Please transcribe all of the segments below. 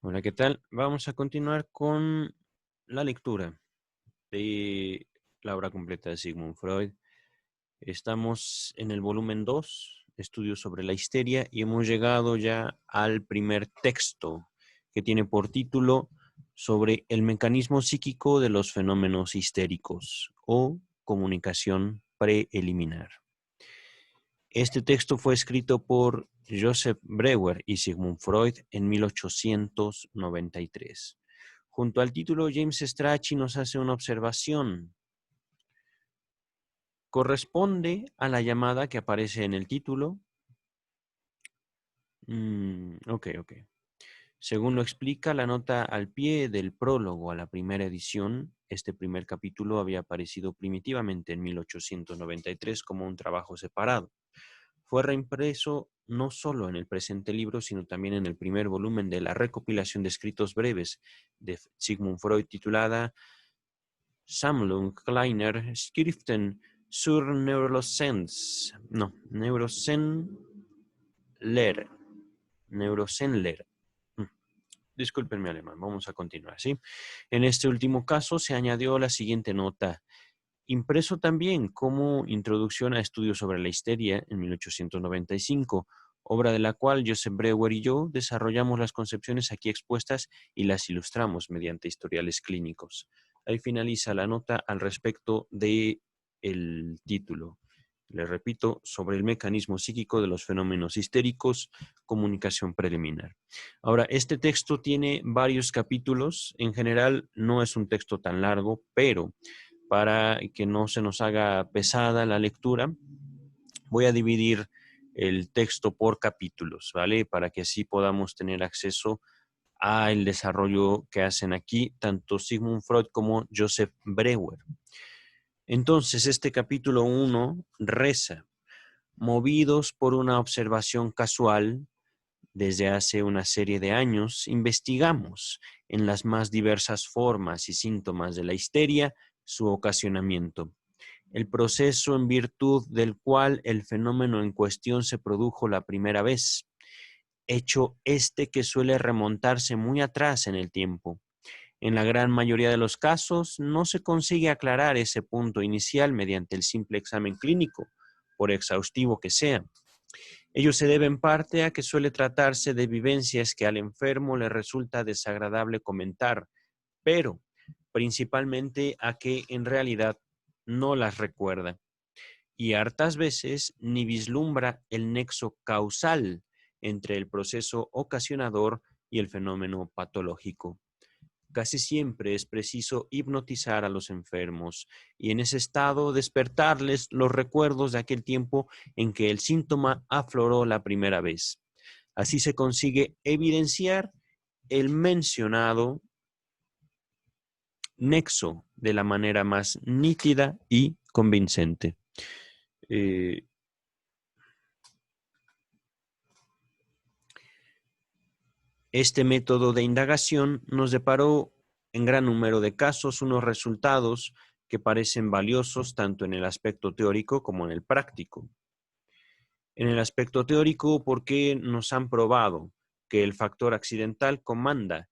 Hola, ¿qué tal? Vamos a continuar con la lectura de la obra completa de Sigmund Freud. Estamos en el volumen 2, Estudios sobre la histeria, y hemos llegado ya al primer texto que tiene por título sobre el mecanismo psíquico de los fenómenos histéricos o comunicación preliminar. Este texto fue escrito por Joseph Breuer y Sigmund Freud en 1893. Junto al título, James Strachey nos hace una observación. ¿Corresponde a la llamada que aparece en el título? Ok. Según lo explica la nota al pie del prólogo a la primera edición, este primer capítulo había aparecido primitivamente en 1893 como un trabajo separado. Fue reimpreso no solo en el presente libro, sino también en el primer volumen de la recopilación de escritos breves de Sigmund Freud titulada Sammlung kleiner Schriften zur Neuroscienz. No, Neurosenlehre. Disculpen mi alemán, vamos a continuar, ¿sí? En este último caso se añadió la siguiente nota. Impreso también como Introducción a Estudios sobre la Histeria en 1895, obra de la cual Joseph Breuer y yo desarrollamos las concepciones aquí expuestas y las ilustramos mediante historiales clínicos. Ahí finaliza la nota al respecto del título. Le repito, sobre el mecanismo psíquico de los fenómenos histéricos, comunicación preliminar. Ahora, este texto tiene varios capítulos. En general, no es un texto tan largo, pero para que no se nos haga pesada la lectura, voy a dividir el texto por capítulos, ¿vale? Para que así podamos tener acceso al desarrollo que hacen aquí tanto Sigmund Freud como Joseph Breuer. Entonces, este capítulo 1 reza: movidos por una observación casual, desde hace una serie de años, investigamos en las más diversas formas y síntomas de la histeria su ocasionamiento, el proceso en virtud del cual el fenómeno en cuestión se produjo la primera vez, hecho este que suele remontarse muy atrás en el tiempo. En la gran mayoría de los casos no se consigue aclarar ese punto inicial mediante el simple examen clínico, por exhaustivo que sea. Ello se debe en parte a que suele tratarse de vivencias que al enfermo le resulta desagradable comentar, pero principalmente a que en realidad no las recuerda y hartas veces ni vislumbra el nexo causal entre el proceso ocasionador y el fenómeno patológico. Casi siempre es preciso hipnotizar a los enfermos y en ese estado despertarles los recuerdos de aquel tiempo en que el síntoma afloró la primera vez. Así se consigue evidenciar el mencionado nexo de la manera más nítida y convincente. Este método de indagación nos deparó en gran número de casos unos resultados que parecen valiosos tanto en el aspecto teórico como en el práctico. En el aspecto teórico, porque nos han probado que el factor accidental comanda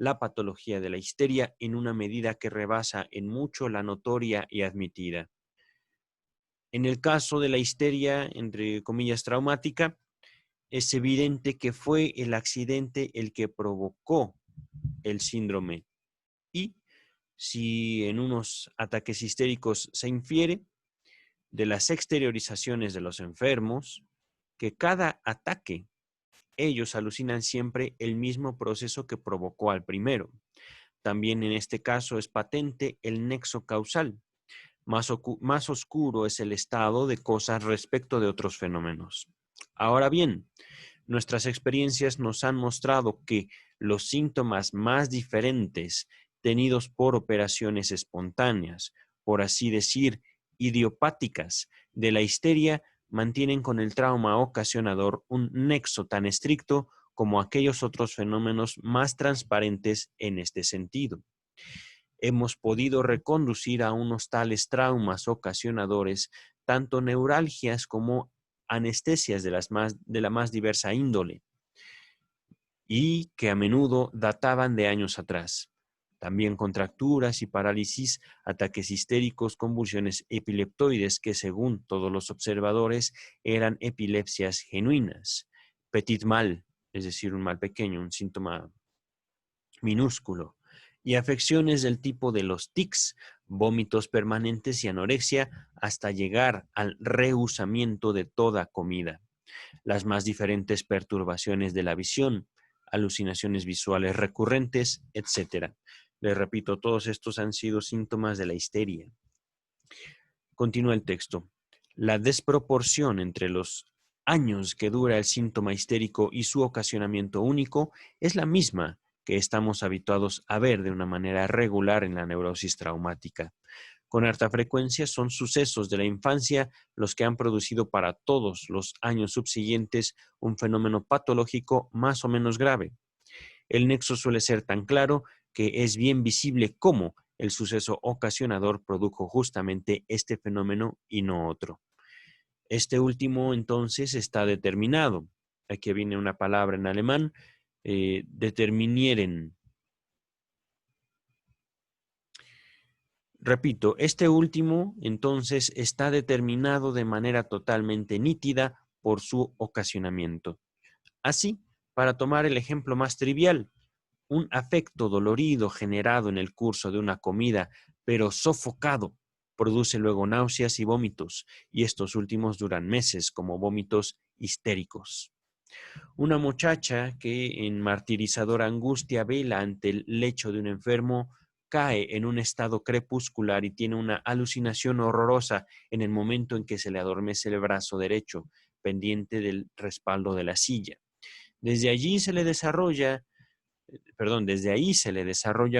la patología de la histeria en una medida que rebasa en mucho la notoria y admitida. En el caso de la histeria, entre comillas, traumática, es evidente que fue el accidente el que provocó el síndrome. Y si en unos ataques histéricos se infiere de las exteriorizaciones de los enfermos, que cada ataque ellos alucinan siempre el mismo proceso que provocó al primero. También en este caso es patente el nexo causal. Más oscuro es el estado de cosas respecto de otros fenómenos. Ahora bien, nuestras experiencias nos han mostrado que los síntomas más diferentes tenidos por operaciones espontáneas, por así decir, idiopáticas de la histeria, mantienen con el trauma ocasionador un nexo tan estricto como aquellos otros fenómenos más transparentes en este sentido. Hemos podido reconducir a unos tales traumas ocasionadores tanto neuralgias como anestesias de la más diversa índole. y que a menudo databan de años atrás. También contracturas y parálisis, ataques histéricos, convulsiones epileptoides que según todos los observadores eran epilepsias genuinas. Petit mal, es decir, un mal pequeño, un síntoma minúsculo. Y afecciones del tipo de los tics, vómitos permanentes y anorexia hasta llegar al rehusamiento de toda comida. Las más diferentes perturbaciones de la visión, alucinaciones visuales recurrentes, etc. Les repito, todos estos han sido síntomas de la histeria. Continúa el texto. La desproporción entre los años que dura el síntoma histérico y su ocasionamiento único es la misma que estamos habituados a ver de una manera regular en la neurosis traumática. Con harta frecuencia son sucesos de la infancia los que han producido para todos los años subsiguientes un fenómeno patológico más o menos grave. El nexo suele ser tan claro que es bien visible cómo el suceso ocasionador produjo justamente este fenómeno y no otro. Este último entonces está determinado. Aquí viene una palabra en alemán, determinieren. Repito, este último entonces está determinado de manera totalmente nítida por su ocasionamiento. Así, para tomar el ejemplo más trivial, un afecto dolorido generado en el curso de una comida, pero sofocado, produce luego náuseas y vómitos, y estos últimos duran meses como vómitos histéricos. Una muchacha que en martirizadora angustia vela ante el lecho de un enfermo cae en un estado crepuscular y tiene una alucinación horrorosa en el momento en que se le adormece el brazo derecho, pendiente del respaldo de la silla. Desde allí se le desarrolla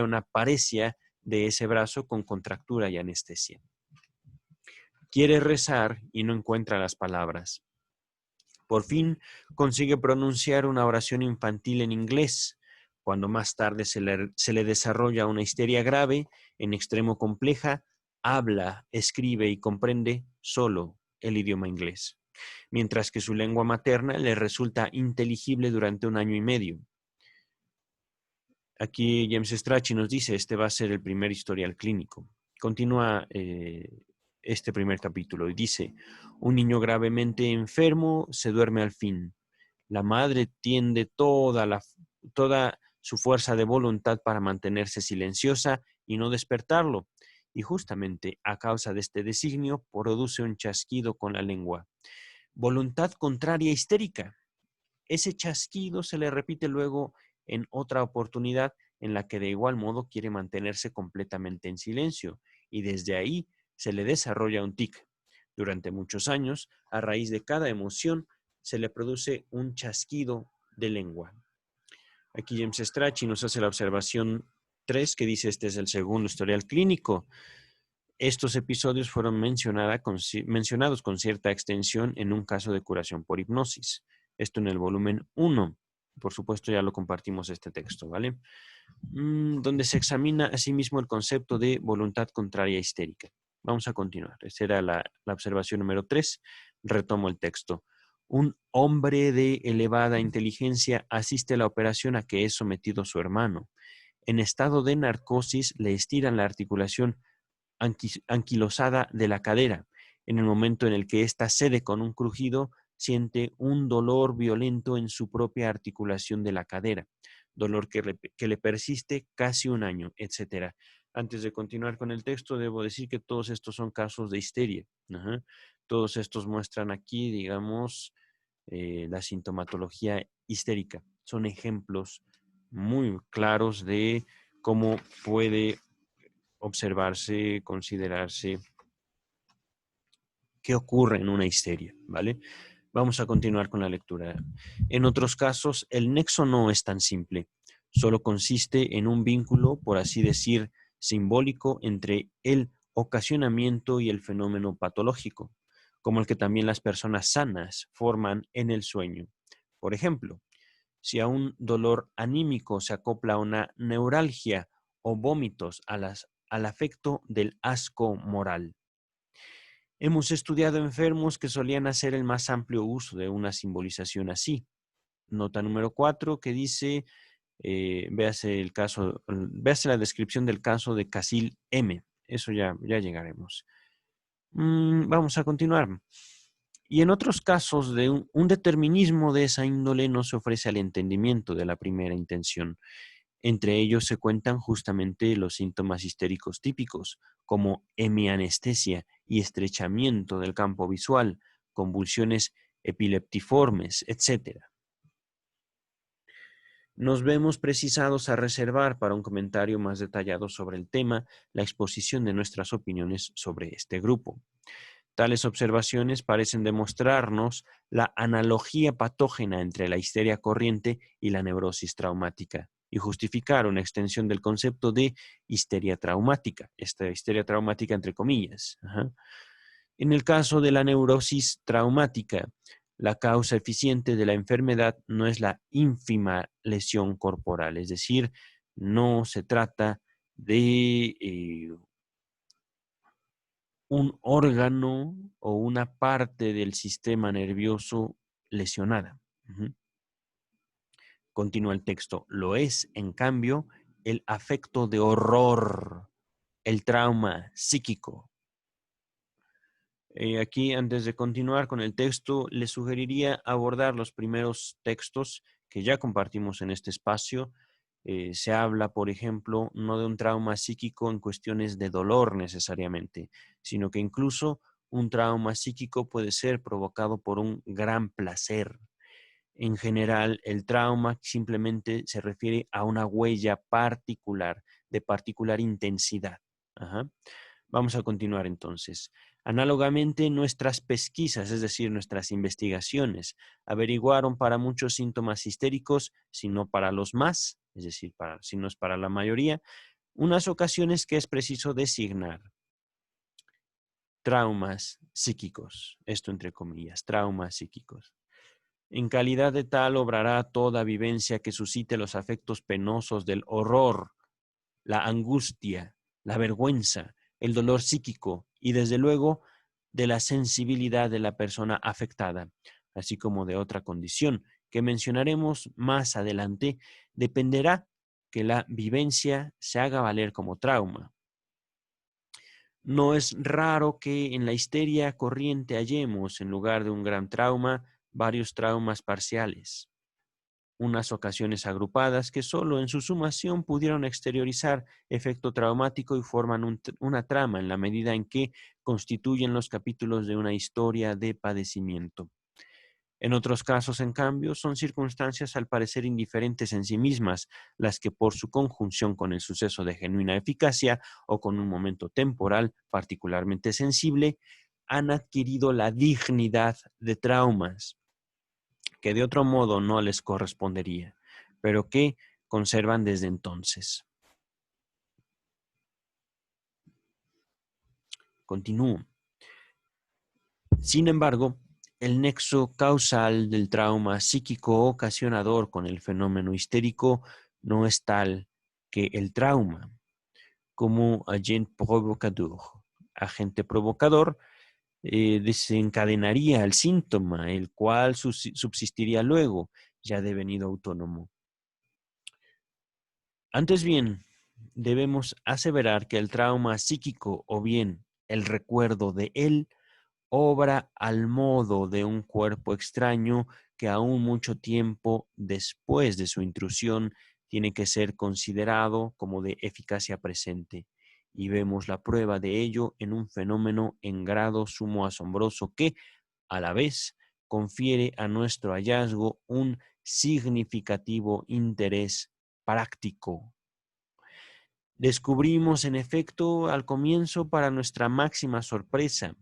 una paresia de ese brazo con contractura y anestesia. Quiere rezar y no encuentra las palabras. Por fin consigue pronunciar una oración infantil en inglés, cuando más tarde se le desarrolla una histeria grave, en extremo compleja, habla, escribe y comprende solo el idioma inglés, mientras que su lengua materna le resulta inteligible durante 1 año y medio. Aquí James Strachey nos dice, este va a ser el primer historial clínico. Continúa este primer capítulo y dice, un niño gravemente enfermo se duerme al fin. La madre tiende toda su fuerza de voluntad para mantenerse silenciosa y no despertarlo. Y justamente a causa de este designio produce un chasquido con la lengua. Voluntad contraria histérica. Ese chasquido se le repite luego en otra oportunidad en la que de igual modo quiere mantenerse completamente en silencio y desde ahí se le desarrolla un tic. Durante muchos años, a raíz de cada emoción, se le produce un chasquido de lengua. Aquí James Strachey nos hace la observación 3 que dice este es el segundo historial clínico. Estos episodios fueron mencionados con cierta extensión en un caso de curación por hipnosis. Esto en el volumen 1. Por supuesto, ya lo compartimos este texto, ¿vale? Donde se examina asimismo el concepto de voluntad contraria histérica. Vamos a continuar. Esa era la observación número 3. Retomo el texto. Un hombre de elevada inteligencia asiste a la operación a que es sometido su hermano. En estado de narcosis le estiran la articulación anquilosada de la cadera. En el momento en el que ésta cede con un crujido, siente un dolor violento en su propia articulación de la cadera, dolor que le persiste casi 1 año, etc. Antes de continuar con el texto, debo decir que todos estos son casos de histeria. Ajá. Todos estos muestran aquí, digamos, la sintomatología histérica. Son ejemplos muy claros de cómo puede observarse, considerarse qué ocurre en una histeria, ¿vale? Vamos a continuar con la lectura. En otros casos, el nexo no es tan simple. Solo consiste en un vínculo, por así decir, simbólico entre el ocasionamiento y el fenómeno patológico, como el que también las personas sanas forman en el sueño. Por ejemplo, si a un dolor anímico se acopla una neuralgia o vómitos al afecto del asco moral. Hemos estudiado enfermos que solían hacer el más amplio uso de una simbolización así. nota número 4 que dice, véase la descripción del caso de Casil M. Eso ya llegaremos. Vamos a continuar. Y en otros casos de un determinismo de esa índole no se ofrece al entendimiento de la primera intención. Entre ellos se cuentan justamente los síntomas histéricos típicos, como hemianestesia y estrechamiento del campo visual, convulsiones epileptiformes, etc. Nos vemos precisados a reservar para un comentario más detallado sobre el tema la exposición de nuestras opiniones sobre este grupo. Tales observaciones parecen demostrarnos la analogía patógena entre la histeria corriente y la neurosis traumática y justificar una extensión del concepto de histeria traumática, esta histeria traumática entre comillas. En el caso de la neurosis traumática, la causa eficiente de la enfermedad no es la ínfima lesión corporal, es decir, no se trata de un órgano o una parte del sistema nervioso lesionada. Continúa el texto. Lo es, en cambio, el afecto de horror, el trauma psíquico. Aquí, antes de continuar con el texto, les sugeriría abordar los primeros textos que ya compartimos en este espacio. Se habla, por ejemplo, no de un trauma psíquico en cuestiones de dolor necesariamente, sino que incluso un trauma psíquico puede ser provocado por un gran placer. En general, el trauma simplemente se refiere a una huella particular, de particular intensidad. Vamos a continuar entonces. Análogamente, nuestras pesquisas, es decir, nuestras investigaciones, averiguaron para muchos síntomas histéricos, si no para los más, es decir, si no es para la mayoría, unas ocasiones que es preciso designar traumas psíquicos, esto entre comillas, traumas psíquicos. En calidad de tal obrará toda vivencia que suscite los afectos penosos del horror, la angustia, la vergüenza, el dolor psíquico y desde luego de la sensibilidad de la persona afectada, así como de otra condición que mencionaremos más adelante, dependerá que la vivencia se haga valer como trauma. No es raro que en la histeria corriente hallemos, en lugar de un gran trauma, varios traumas parciales, unas ocasiones agrupadas que solo en su sumación pudieron exteriorizar efecto traumático y forman una trama en la medida en que constituyen los capítulos de una historia de padecimiento. En otros casos, en cambio, son circunstancias al parecer indiferentes en sí mismas, las que por su conjunción con el suceso de genuina eficacia o con un momento temporal particularmente sensible, han adquirido la dignidad de traumas que de otro modo no les correspondería, pero que conservan desde entonces. Continúo. Sin embargo, el nexo causal del trauma psíquico ocasionador con el fenómeno histérico no es tal que el trauma, como agente provocador, desencadenaría el síntoma, el cual subsistiría luego, ya devenido autónomo. Antes bien, debemos aseverar que el trauma psíquico o bien el recuerdo de él obra al modo de un cuerpo extraño que aún mucho tiempo después de su intrusión tiene que ser considerado como de eficacia presente. Y vemos la prueba de ello en un fenómeno en grado sumo asombroso que, a la vez, confiere a nuestro hallazgo un significativo interés práctico. Descubrimos, en efecto, al comienzo, para nuestra máxima sorpresa,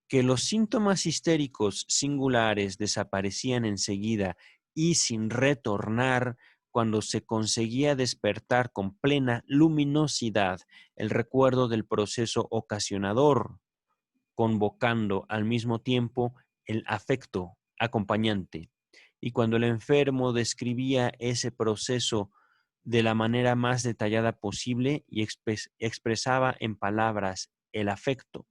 que los síntomas histéricos singulares desaparecían enseguida y sin retornar cuando se conseguía despertar con plena luminosidad el recuerdo del proceso ocasionador, convocando al mismo tiempo el afecto acompañante. Y cuando el enfermo describía ese proceso de la manera más detallada posible y expresaba en palabras el afecto,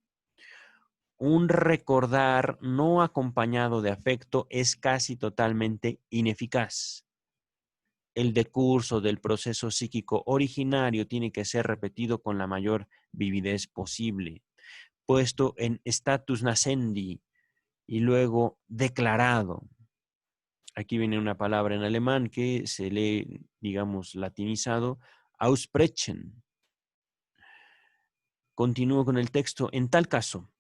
un recordar no acompañado de afecto es casi totalmente ineficaz. El decurso del proceso psíquico originario tiene que ser repetido con la mayor vividez posible, puesto en status nascendi y luego declarado. Aquí viene una palabra en alemán que se lee, digamos, latinizado, aussprechen. Continúo con el texto. En tal caso,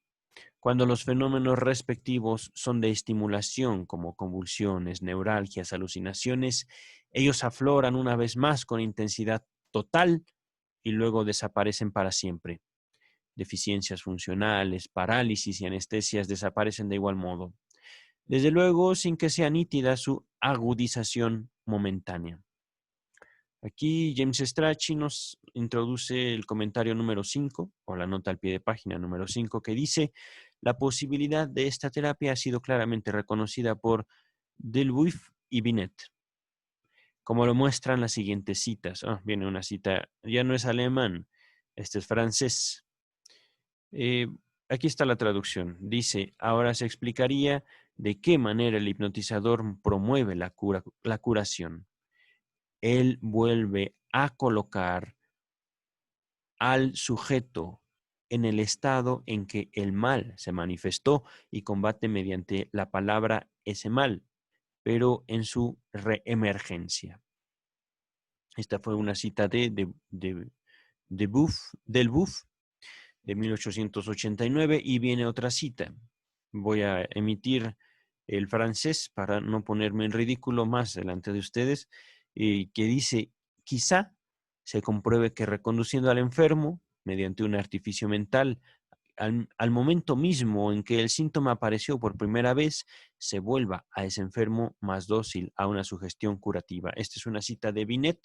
cuando los fenómenos respectivos son de estimulación, como convulsiones, neuralgias, alucinaciones, ellos afloran una vez más con intensidad total y luego desaparecen para siempre. Deficiencias funcionales, parálisis y anestesias desaparecen de igual modo. Desde luego, sin que sea nítida su agudización momentánea. Aquí James Strachey nos introduce el comentario número 5, o la nota al pie de página número 5, que dice: la posibilidad de esta terapia ha sido claramente reconocida por Delboeuf y Binet, como lo muestran las siguientes citas. Viene una cita, ya no es alemán, este es francés. Aquí está la traducción. Dice: ahora se explicaría de qué manera el hipnotizador promueve la curación. Él vuelve a colocar al sujeto en el estado en que el mal se manifestó y combate mediante la palabra ese mal, pero en su reemergencia. Esta fue una cita del Buff de 1889 y viene otra cita. Voy a emitir el francés para no ponerme en ridículo más delante de ustedes, que dice: quizá se compruebe que reconduciendo al enfermo mediante un artificio mental al momento mismo en que el síntoma apareció por primera vez, se vuelva a ese enfermo más dócil a una sugestión curativa. Esta es una cita de Binet,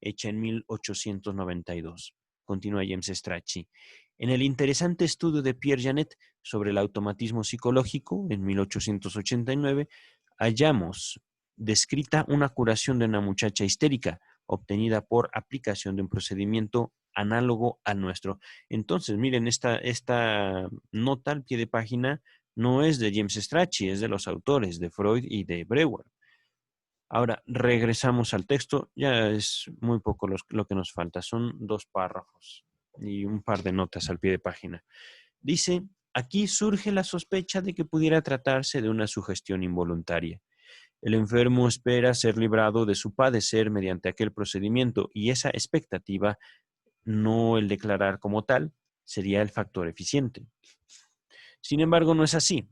hecha en 1892. Continúa James Strachey. En el interesante estudio de Pierre Janet sobre el automatismo psicológico, en 1889, hallamos descrita una curación de una muchacha histérica, obtenida por aplicación de un procedimiento análogo al nuestro. Entonces, miren, esta nota al pie de página no es de James Strachey, es de los autores, de Freud y de Breuer. Ahora, regresamos al texto, ya es muy poco lo que nos falta, son 2 párrafos y un par de notas al pie de página. Dice: aquí surge la sospecha de que pudiera tratarse de una sugestión involuntaria. El enfermo espera ser librado de su padecer mediante aquel procedimiento y esa expectativa, no el declarar como tal, sería el factor eficiente. Sin embargo, no es así.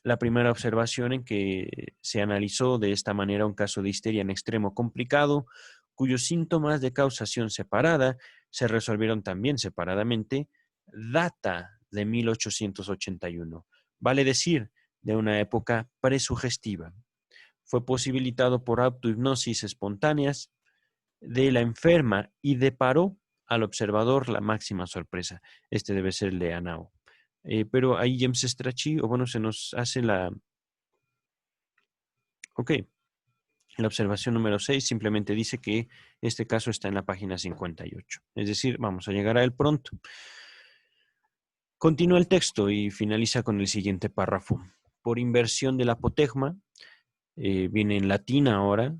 La primera observación en que se analizó de esta manera un caso de histeria en extremo complicado, cuyos síntomas de causación separada se resolvieron también separadamente, data de 1881, vale decir, de una época presugestiva. Fue posibilitado por autohipnosis espontáneas de la enferma y deparó al observador la máxima sorpresa. Este debe ser el de Anao. Pero ahí James Strachey, o bueno, se nos hace Ok, la observación número 6 simplemente dice que este caso está en la página 58. Es decir, vamos a llegar a él pronto. Continúa el texto y finaliza con el siguiente párrafo. Por inversión del apotegma, viene en latín ahora,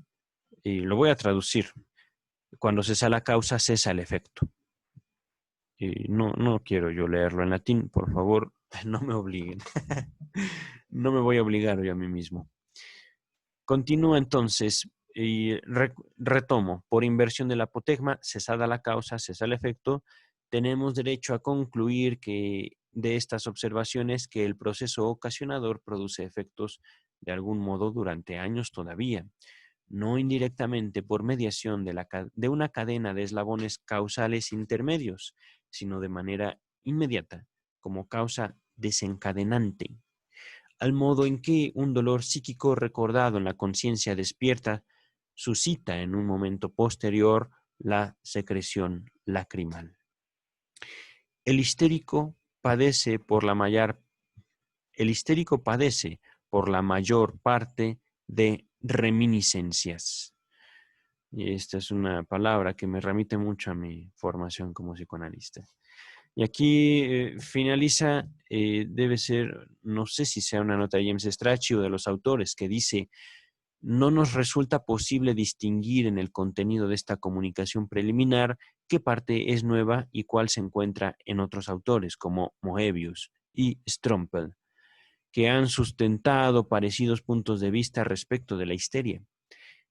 y lo voy a traducir. Cuando cesa la causa, cesa el efecto. No quiero yo leerlo en latín, por favor, no me obliguen. No me voy a obligar yo a mí mismo. Continúa entonces y retomo. Por inversión del apotegma, cesada la causa, cesa el efecto, tenemos derecho a concluir que de estas observaciones que el proceso ocasionador produce efectos de algún modo durante años todavía, no indirectamente por mediación de una cadena de eslabones causales intermedios, sino de manera inmediata, como causa desencadenante, al modo en que un dolor psíquico recordado en la conciencia despierta suscita en un momento posterior la secreción lacrimal. El histérico padece por la mayor parte de reminiscencias. Y esta es una palabra que me remite mucho a mi formación como psicoanalista. Y aquí finaliza, debe ser, no sé si sea una nota de James Strachey o de los autores, que dice: no nos resulta posible distinguir en el contenido de esta comunicación preliminar qué parte es nueva y cuál se encuentra en otros autores, como Moebius y Strompel, que han sustentado parecidos puntos de vista respecto de la histeria.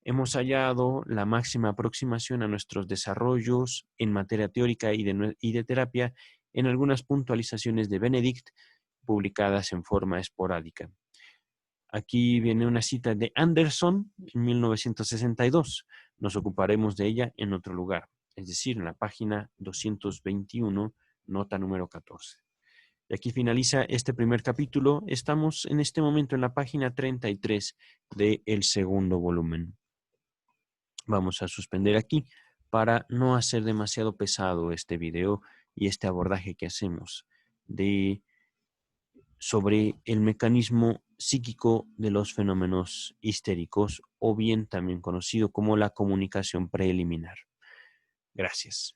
Hemos hallado la máxima aproximación a nuestros desarrollos en materia teórica y de terapia en algunas puntualizaciones de Benedict publicadas en forma esporádica. Aquí viene una cita de Anderson en 1962. Nos ocuparemos de ella en otro lugar, es decir, en la página 221, nota número 14. Y aquí finaliza este primer capítulo. Estamos en este momento en la página 33 del segundo volumen. Vamos a suspender aquí para no hacer demasiado pesado este video y este abordaje que hacemos sobre el mecanismo psíquico de los fenómenos histéricos, o bien también conocido como la comunicación preliminar. Gracias.